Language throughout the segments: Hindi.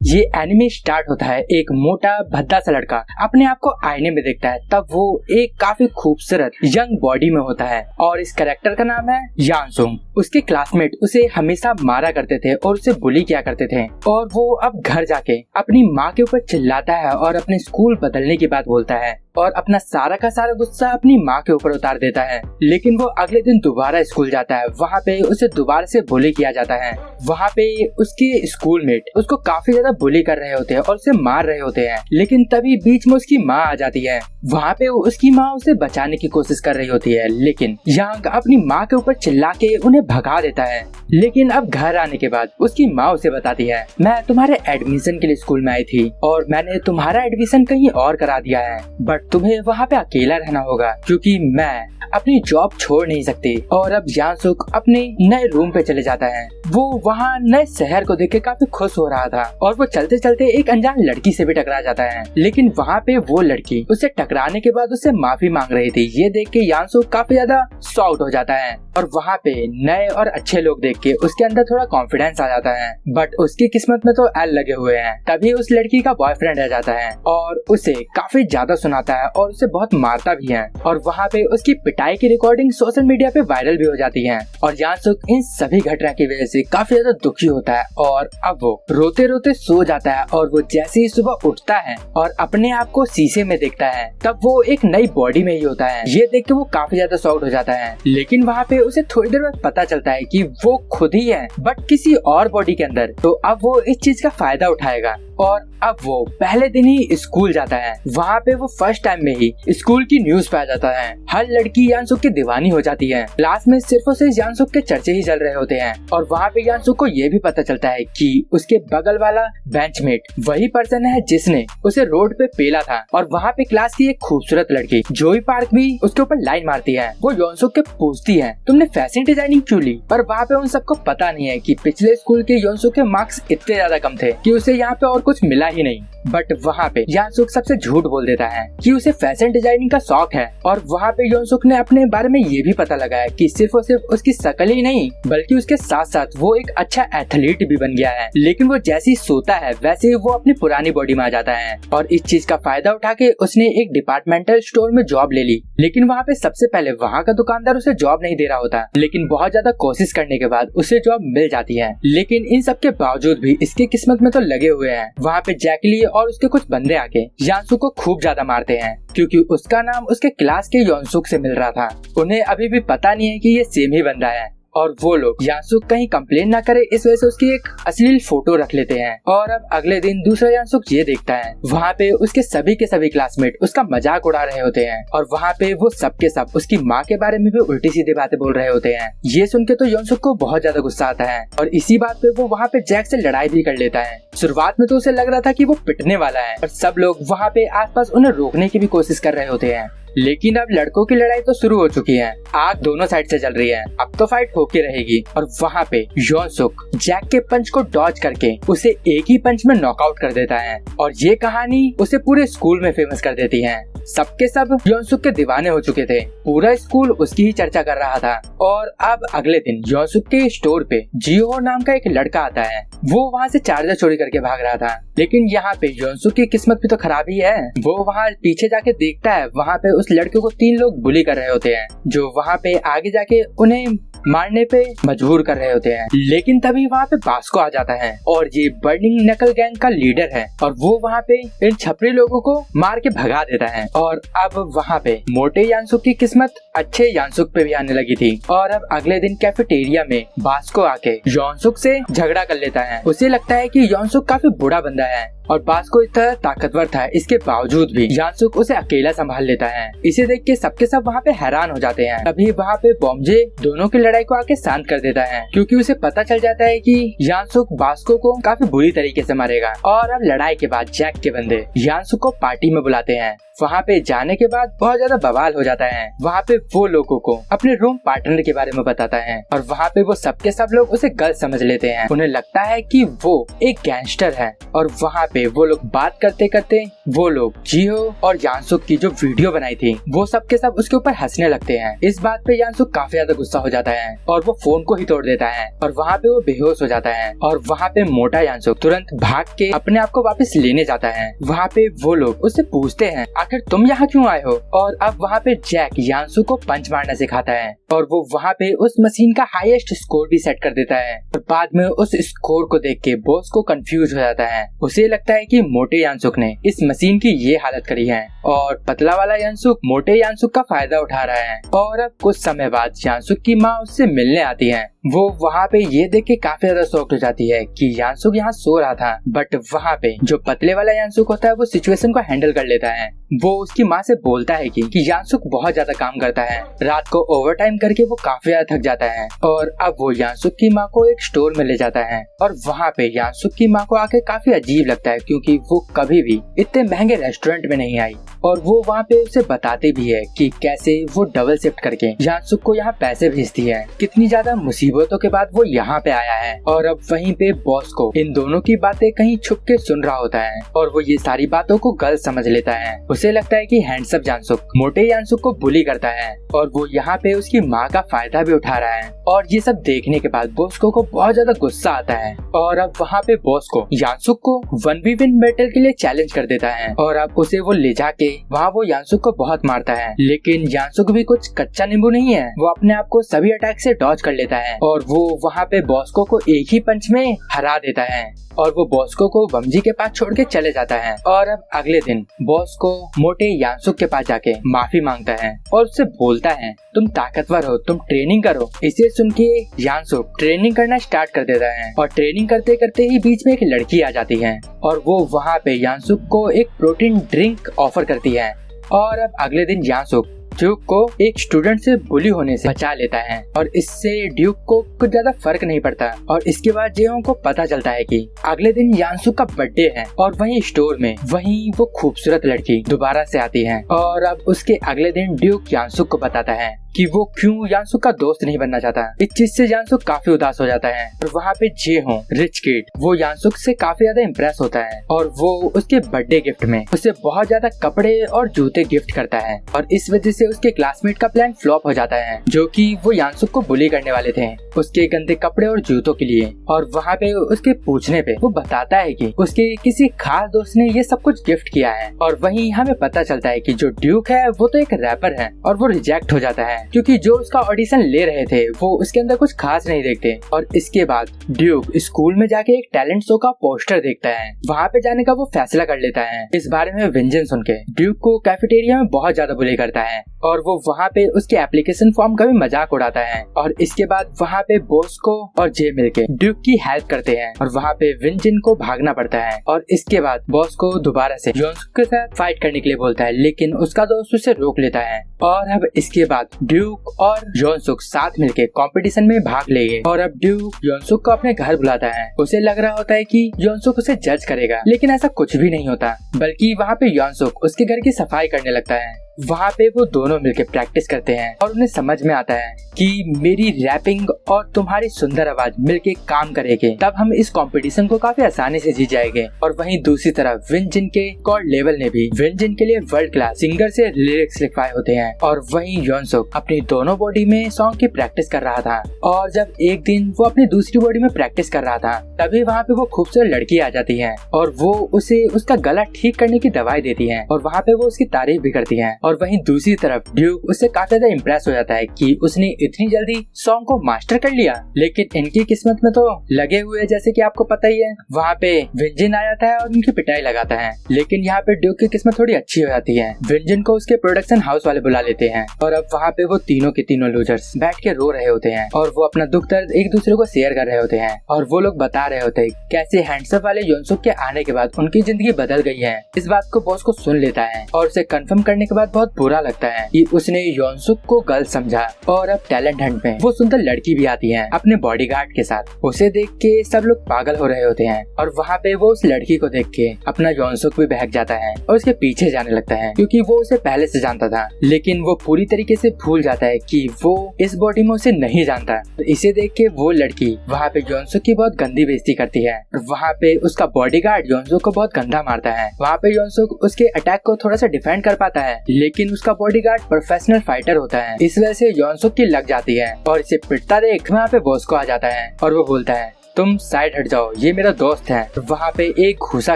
ये एनिमे स्टार्ट होता है एक मोटा भद्दा सा लड़का अपने आप को आईने में देखता है। तब वो एक काफी खूबसूरत यंग बॉडी में होता है और इस कैरेक्टर का नाम है यांसुंग। उसके क्लासमेट उसे हमेशा मारा करते थे और उसे बुली किया करते थे और वो अब घर जाके अपनी माँ के ऊपर चिल्लाता है और अपने स्कूल बदलने की बात बोलता है और अपना सारा का सारा गुस्सा अपनी माँ के ऊपर उतार देता है। लेकिन वो अगले दिन दोबारा स्कूल जाता है। वहाँ पे उसे दोबारा से बुली किया जाता है। वहाँ पे उसके स्कूलमेट उसको काफी ज्यादा बुली कर रहे होते हैं और उसे मार रहे होते हैं। लेकिन तभी बीच में उसकी माँ आ जाती है। वहाँ पे उसकी माँ उसे बचाने की कोशिश कर रही होती है, लेकिन यांग अपनी माँ के ऊपर चिल्ला के उन्हें भगा देता है। लेकिन अब घर आने के बाद उसकी माँ उसे बताती है, मैं तुम्हारे एडमिशन के लिए स्कूल में आई थी और मैंने तुम्हारा एडमिशन कहीं और करा दिया है, बट तुम्हें वहाँ पे अकेला रहना होगा क्योंकि मैं अपनी जॉब छोड़ नहीं सकती। और अब यांसुक अपने नए रूम पे चले जाता है। वो वहाँ नए शहर को देख के काफी खुश हो रहा था और वो चलते चलते एक अनजान लड़की से भी टकरा जाता है। लेकिन वहाँ पे वो लड़की उसे टकराने के बाद उससे माफी मांग रही थी। ये देख के यांसुक काफी ज्यादा शॉक्ड हो जाता है और वहाँ पे नए और अच्छे लोग देख के उसके अंदर थोड़ा कॉन्फिडेंस आ जाता है। बट उसकी किस्मत में तो एल लगे हुए हैं। तभी उस लड़की का बॉयफ्रेंड आ जाता है और उसे काफी ज्यादा सुनाता है और उसे बहुत मारता भी है। और वहाँ पे उसकी पिटाई की रिकॉर्डिंग सोशल मीडिया पे वायरल भी हो जाती है। और यांसुक इन सभी घटना की वजह से काफी ज्यादा दुखी होता है और अब वो रोते रोते सो जाता है। और वो जैसे ही सुबह उठता है और अपने आप को शीशे में देखता है तब वो एक नई बॉडी में ही होता है। ये देख के वो काफी ज्यादा शॉक्ड हो जाता है। लेकिन वहाँ पे उसे थोड़ी देर बाद पता चलता है कि वो खुद ही है बट किसी और बॉडी के अंदर। तो अब वो इस चीज का फायदा उठाएगा और अब वो पहले दिन ही स्कूल जाता है। वहाँ पे वो फर्स्ट टाइम में ही स्कूल की न्यूज पे आ जाता है। हर लड़की यांसुक की दीवानी हो जाती है। क्लास में सिर्फ और सिर्फ यांसुक के चर्चे ही चल रहे होते हैं। और वहाँ पे यांसुक को ये भी पता चलता है कि उसके बगल वाला बेंचमेट वही पर्सन है जिसने उसे रोड पे पेला था। और वहाँ पे क्लास की एक खूबसूरत लड़की जोई पार्क भी उसके ऊपर लाइन मारती है। वो यांसुक के पूछती है, तुमने फैशन डिजाइनिंग क्यों ली? पर वहाँ पे उन सबको पता नहीं है कि पिछले स्कूल के यांसुक के मार्क्स इतने ज्यादा कम थे कि उसे यहाँ पे और कुछ मिला ही नहीं। बट वहाँ पे यांसुक सबसे झूठ बोल देता है कि उसे फैशन डिजाइनिंग का शौक है। और वहाँ पे यांसुक ने अपने बारे में ये भी पता लगाया कि सिर्फ और सिर्फ उसकी शक्ल ही नहीं बल्कि उसके साथ साथ वो एक अच्छा एथलीट भी बन गया है। लेकिन वो जैसे ही सोता है वैसे ही वो अपनी पुरानी बॉडी में आ जाता है। और इस चीज का फायदा उठा के उसने एक डिपार्टमेंटल स्टोर में जॉब ले ली। लेकिन वहाँ पे सबसे पहले वहाँ का दुकानदार उसे जॉब नहीं दे रहा होता। लेकिन बहुत ज्यादा कोशिश करने के बाद उसे जॉब मिल जाती है। लेकिन इन सब के बावजूद भी इसकी किस्मत में तो लगे हुए हैं। वहाँ पे जैकली और उसके कुछ बंदे आके यांसुक को खूब ज्यादा मारते हैं क्योंकि उसका नाम उसके क्लास के यांसुक से मिल रहा था। उन्हें अभी भी पता नहीं है कि ये सेम ही बंदा है। और वो लोग यांसुक कहीं कंप्लेन ना करे इस वजह से उसकी एक अश्लील फोटो रख लेते हैं। और अब अगले दिन दूसरा यांसुक ये देखता है वहाँ पे उसके सभी के सभी क्लासमेट उसका मजाक उड़ा रहे होते हैं। और वहाँ पे वो सब के सब उसकी माँ के बारे में भी उल्टी सीधी बातें बोल रहे होते हैं। ये सुन के तो यांसुक को बहुत ज्यादा गुस्सा आता है और इसी बात पे वो वहाँ पे जैक से लड़ाई भी कर लेता है। शुरुआत में तो उसे लग रहा था कि वो पिटने वाला है और सब लोग वहाँ पे आसपास उन्हें रोकने की भी कोशिश कर रहे होते हैं। लेकिन अब लड़कों की लड़ाई तो शुरू हो चुकी है। आग दोनों साइड से चल रही है। अब तो फाइट होके रहेगी। और वहाँ पे यांसुक जैक के पंच को डॉज करके उसे एक ही पंच में नॉकआउट कर देता है। और ये कहानी उसे पूरे स्कूल में फेमस कर देती है। सबके सब यांसुक के दीवाने हो चुके थे। पूरा स्कूल उसकी ही चर्चा कर रहा था। और अब अगले दिन यांसुक के स्टोर पे जियो नाम का एक लड़का आता है। वो वहाँ से चार्जर चोरी करके भाग रहा था। लेकिन यहाँ पे यांसुक की किस्मत भी तो खराब ही है। वो वहाँ पीछे जाके देखता है वहाँ पे उस लड़के को 3 लोग बुली कर रहे होते हैं जो वहाँ पे आगे जाके उन्हें मारने पे मजबूर कर रहे होते हैं। लेकिन तभी वहाँ पे बास्को आ जाता है और ये बर्निंग नकल गैंग का लीडर है। और वो वहाँ पे इन छपरी लोगों को मार के भगा देता है। और अब वहाँ पे मोटे यांसुक की किस्मत अच्छे यांसुक पे भी आने लगी थी। और अब अगले दिन कैफेटेरिया में बास्को आके यांसुक से झगड़ा कर लेता है। उसे लगता है कि यांसुक काफी बुरा बंदा है और बास्को इस तरह ताकतवर था, इसके बावजूद भी यांसुक उसे अकेला संभाल लेता है। इसे देख के सबके सब वहाँ पे हैरान हो जाते हैं। तभी वहाँ पे बॉम्जे दोनों की लड़ाई को आके शांत कर देता है क्योंकि उसे पता चल जाता है कि यांसुक बास्को को काफी बुरी तरीके से मारेगा। और अब लड़ाई के बाद जैक के बंदे यांसुक को पार्टी में बुलाते हैं। वहाँ पे जाने के बाद बहुत ज्यादा बवाल हो जाता है। वहाँ पे वो लोगों को अपने रूम पार्टनर के बारे में बताता है और वहाँ पे वो सबके सब लोग उसे गलत समझ लेते हैं। उन्हें लगता है कि वो एक गैंगस्टर है। और वहाँ पे पे वो लोग बात करते करते वो लोग जिहो और यांसुक की जो वीडियो बनाई थी वो सब के सब उसके ऊपर हंसने लगते हैं। इस बात पे यांसुक काफी ज्यादा गुस्सा हो जाता है और वो फोन को ही तोड़ देता है और वहाँ पे वो बेहोश हो जाता है। और वहाँ पे मोटा यांसुक तुरंत भाग के अपने आप को वापस लेने जाता है। वहाँ पे वो लोग उससे पूछते हैं आखिर तुम यहाँ क्यों आए हो। और अब वहाँ पे जैक यांसुक को पंच मारना सिखाता है और वो वहाँ पे उस मशीन का हाईएस्ट स्कोर भी सेट कर देता है। और बाद में उस स्कोर को देख के बॉस को कंफ्यूज हो जाता है। उसे लगता है कि मोटे यांसुक ने इस मशीन की ये हालत करी है और पतला वाला यांसुक मोटे यांसुक का फायदा उठा रहा है। और अब कुछ समय बाद यांसुक की माँ उससे मिलने आती है। वो वहाँ पे ये देख के काफी ज्यादा शॉक्ड हो जाती है कि यांसुक यहाँ सो रहा था। बट वहाँ पे जो पतले वाला यांसुक होता है वो सिचुएशन को हैंडल कर लेता है। वो उसकी माँ से बोलता है कि यांसुक बहुत ज्यादा काम करता है, रात को ओवरटाइम करके वो काफी ज्यादा थक जाता है। और अब वो यांसुक की माँ को एक स्टोर में ले जाता है और वहाँ पे यांसुक की माँ को आके काफी अजीब लगता है क्योंकि वो कभी भी इतने महंगे रेस्टोरेंट में नहीं आई। और वो वहाँ पे उसे बताते भी है कि कैसे वो डबल शिफ्ट करके यांसुक को यहाँ पैसे भेजती है, कितनी ज्यादा मुसीबतों के बाद वो यहाँ पे आया है। और अब वहीं पे बॉस को इन दोनों की बातें कहीं छुप के सुन रहा होता है और वो ये सारी बातों को गलत समझ लेता है। उसे लगता है कि हैंडसम यांसुक मोटे यांसुक को बुली करता है और वो यहाँ पे उसकी माँ का फायदा भी उठा रहा है। और ये सब देखने के बाद बॉस को बहुत ज्यादा गुस्सा आता है और अब वहाँ पे बॉस को यांसुक को 1v1 बैटल के लिए चैलेंज कर देता है। और अब उसे वो ले जाके वहाँ वो यांसुक को बहुत मारता है। लेकिन यांसुक भी कुछ कच्चा नींबू नहीं है, वो अपने आप को सभी अटैक से डॉज कर लेता है और वो वहाँ पे बॉस्को को एक ही पंच में हरा देता है। और वो बॉस्को को वमजी के पास छोड़ के चले जाता है। और अब अगले दिन बॉस्को मोटे यांसुक के पास जाके माफी मांगता है और उससे बोलता है तुम ताकतवर हो, तुम ट्रेनिंग करो। इसे सुन के यांसुक ट्रेनिंग करना स्टार्ट कर देता है और ट्रेनिंग करते करते ही बीच में एक लड़की आ जाती है और वो वहाँ पे यांसुक को एक प्रोटीन ड्रिंक ऑफर करती है। और अब अगले दिन यांसुक ड्यूक को एक स्टूडेंट से बुली होने से बचा लेता है और इससे ड्यूक को कुछ ज्यादा फर्क नहीं पड़ता। और इसके बाद जेहोंग को पता चलता है कि अगले दिन यांसुक का बर्थडे है और वहीं स्टोर में वहीं वो खूबसूरत लड़की दोबारा से आती है। और अब उसके अगले दिन ड्यूक यांसुक को बताता है कि वो क्यों यांसुक का दोस्त नहीं बनना चाहता। इस चीज से यांसुक काफी उदास हो जाता है। और वहाँ पे जेहोंग रिच किड वो यांसुक से काफी ज्यादा इम्प्रेस होता है और वो उसके बर्थडे गिफ्ट में उसे बहुत ज्यादा कपड़े और जूते गिफ्ट करता है। और इस वजह से उसके क्लासमेट का प्लान फ्लॉप हो जाता है जो कि वो यांसुक को बुली करने वाले थे उसके गंदे कपड़े और जूतों के लिए। और वहाँ पे उसके पूछने पे वो बताता है कि उसके किसी खास दोस्त ने ये सब कुछ गिफ्ट किया है। और वहीं हमें पता चलता है कि जो ड्यूक है वो तो एक रैपर है और वो रिजेक्ट हो जाता है क्योंकि जो उसका ऑडिशन ले रहे थे वो उसके अंदर कुछ खास नहीं देखते। और इसके बाद ड्यूक स्कूल में जाके एक टैलेंट शो का पोस्टर देखता है, वहाँ पे जाने का वो फैसला कर लेता है। इस बारे में व्यंजन सुन के ड्यूक को कैफेटेरिया में बहुत ज्यादा बुली करता है और वो वहाँ पे उसके एप्लीकेशन फॉर्म का भी मजाक उड़ाता है। और इसके बाद वहाँ पे बॉस्को और जे मिलके ड्यूक की हेल्प करते हैं और वहाँ पे विंजन को भागना पड़ता है। और इसके बाद बॉस्को दोबारा से योंसुक के साथ फाइट करने के लिए बोलता है लेकिन उसका दोस्त उसे रोक लेता है। और अब इसके बाद ड्यूक और योंसुक साथ मिलके कंपटीशन में भाग लेंगे। और अब ड्यूक योंसुक को अपने घर बुलाता है। उसे लग रहा होता है कि योंसुक उसे जज करेगा लेकिन ऐसा कुछ भी नहीं होता, बल्कि वहाँ पे योंसुक उसके घर की सफाई करने लगता है। वहाँ पे वो दोनों मिलके प्रैक्टिस करते हैं और उन्हें समझ में आता है कि मेरी रैपिंग और तुम्हारी सुंदर आवाज मिलके काम करेगी, तब हम इस कंपटीशन को काफी आसानी से जीत जाएंगे। और वहीं दूसरी तरफ विंजन के कॉर्ड लेवल ने भी विंजन के लिए वर्ल्ड क्लास सिंगर से लिरिक्स लिखवाए होते हैं। और वहीं योंसुक अपनी दोनों बॉडी में सॉन्ग की प्रैक्टिस कर रहा था। और जब एक दिन वो अपनी दूसरी बॉडी में प्रैक्टिस कर रहा था तभी वहाँ पे वो खूबसूरत लड़की आ जाती है और वो उसे उसका गला ठीक करने की दवाई देती है और वहाँ पे वो उसकी तारीफ भी करती है। और वहीं दूसरी तरफ ड्यूक उससे काफी ज्यादा इम्प्रेस हो जाता है कि उसने इतनी जल्दी सॉन्ग को मास्टर कर लिया। लेकिन इनकी किस्मत में तो लगे हुए जैसे कि आपको पता ही है। वहाँ पे विंजन आ जाता है और उनकी पिटाई लगाता है। लेकिन यहाँ पे ड्यूक की किस्मत थोड़ी अच्छी हो जाती है, विंजन को उसके प्रोडक्शन हाउस वाले बुला लेते हैं। और अब वहाँ पे वो तीनों के तीनों लूजर्स बैठ के रो रहे होते हैं और वो अपना दुख दर्द एक दूसरे को शेयर कर रहे होते हैं। और वो लोग बता रहे होते हैं कैसे हैंडसम वाले योंसुक के आने के बाद उनकी जिंदगी बदल गई है। इस बात को बॉस को सुन लेता है और उसे कंफर्म करने के बाद बहुत बुरा लगता है कि उसने योनसुक को गलत समझा और अब टैलेंट हंट में वो सुंदर लड़की भी आती है अपने बॉडीगार्ड के साथ। उसे देख के सब लोग पागल हो रहे होते हैं और वहाँ पे वो उस लड़की को देख के अपना योनसुक भी बहक जाता है और उसके पीछे जाने लगता है क्योंकि वो उसे पहले से जानता था, लेकिन वो पूरी तरीके से भूल जाता है कि वो इस बॉडी में उसे नहीं जानता। तो इसे देख के वो लड़की वहाँ पे योनसुक की बहुत गंदी बेइज्जती करती है और वहाँ पे उसका बॉडीगार्ड योनसुक को बहुत गंदा मारता है। वहाँ पे योनसुक उसके अटैक को थोड़ा सा डिफेंड कर पाता है, लेकिन उसका बॉडीगार्ड प्रोफेशनल फाइटर होता है, इस वजह से योनसुक की लग जाती है और इसे पिटता देख वहाँ पे बॉस को आ जाता है और वो बोलता है तुम साइड हट जाओ, ये मेरा दोस्त है। वहाँ पे एक घूसा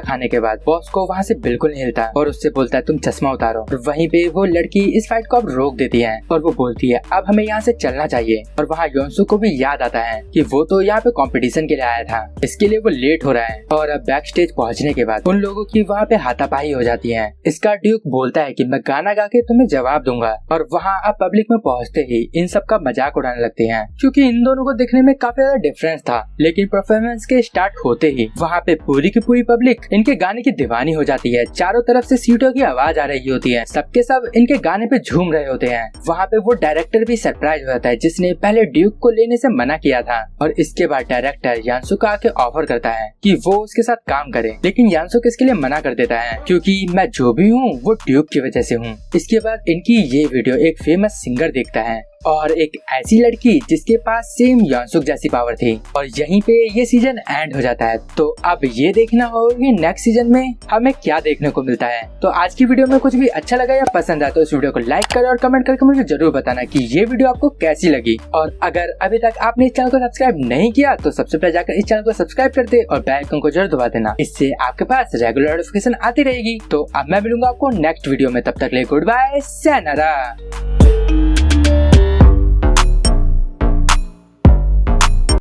खाने के बाद बॉस को वहाँ से बिल्कुल नहीं हिलता और उससे बोलता है तुम चश्मा उतारो। वहीं पे वो लड़की इस फाइट को अब रोक देती है और वो बोलती है अब हमें यहाँ से चलना चाहिए। और वहाँ योनसुक को भी याद आता है कि वो तो यहाँ पे कंपटीशन के लिए आया था, इसके लिए वो लेट हो रहा है। और अब बैक स्टेज पहुँचने के बाद उन लोगों की वहाँ पे हाथापाई हो जाती है। इसका ड्यूक बोलता है कि मैं गाना गा के तुम्हें जवाब दूंगा और वहाँ अब पब्लिक में पहुँचते ही इन सब का मजाक उड़ाने लगते हैं क्योंकि इन दोनों को दिखने में काफी ज्यादा डिफरेंस था। लेकिन परफॉर्मेंस के स्टार्ट होते ही वहाँ पे पूरी की पूरी पब्लिक इनके गाने की दीवानी हो जाती है। चारों तरफ से सीटों की आवाज आ रही होती है, सबके सब इनके गाने पे झूम रहे होते हैं। वहाँ पे वो डायरेक्टर भी सरप्राइज हो जाता है जिसने पहले ड्यूक को लेने से मना किया था और इसके बाद डायरेक्टर यानसुक आके ऑफर करता है कि वो उसके साथ काम करे, लेकिन यानसुक इसके लिए मना कर देता है क्योंकि मैं जो भी हूँ वो ड्यूक की वजह से हूँ। इसके बाद इनकी ये वीडियो एक फेमस सिंगर देखता है और एक ऐसी लड़की जिसके पास सेम यानसुक जैसी पावर थी और यहीं पे ये सीजन एंड हो जाता है। तो अब ये देखना होगा कि नेक्स्ट सीजन में हमें क्या देखने को मिलता है। तो आज की वीडियो में कुछ भी अच्छा लगा या पसंद आया तो इस वीडियो को लाइक करें और कमेंट करके मुझे जरूर बताना कि ये वीडियो आपको कैसी लगी। और अगर अभी तक आपने इस चैनल को सब्सक्राइब नहीं किया तो सबसे पहले जाकर इस चैनल को सब्सक्राइब कर दे और बेल आइकन को जरूर दबा देना, इससे आपके पास रेगुलर नोटिफिकेशन आती रहेगी। तो अब मैं मिलूंगा आपको नेक्स्ट वीडियो में, तब तक ले गुड बाय, sayonara।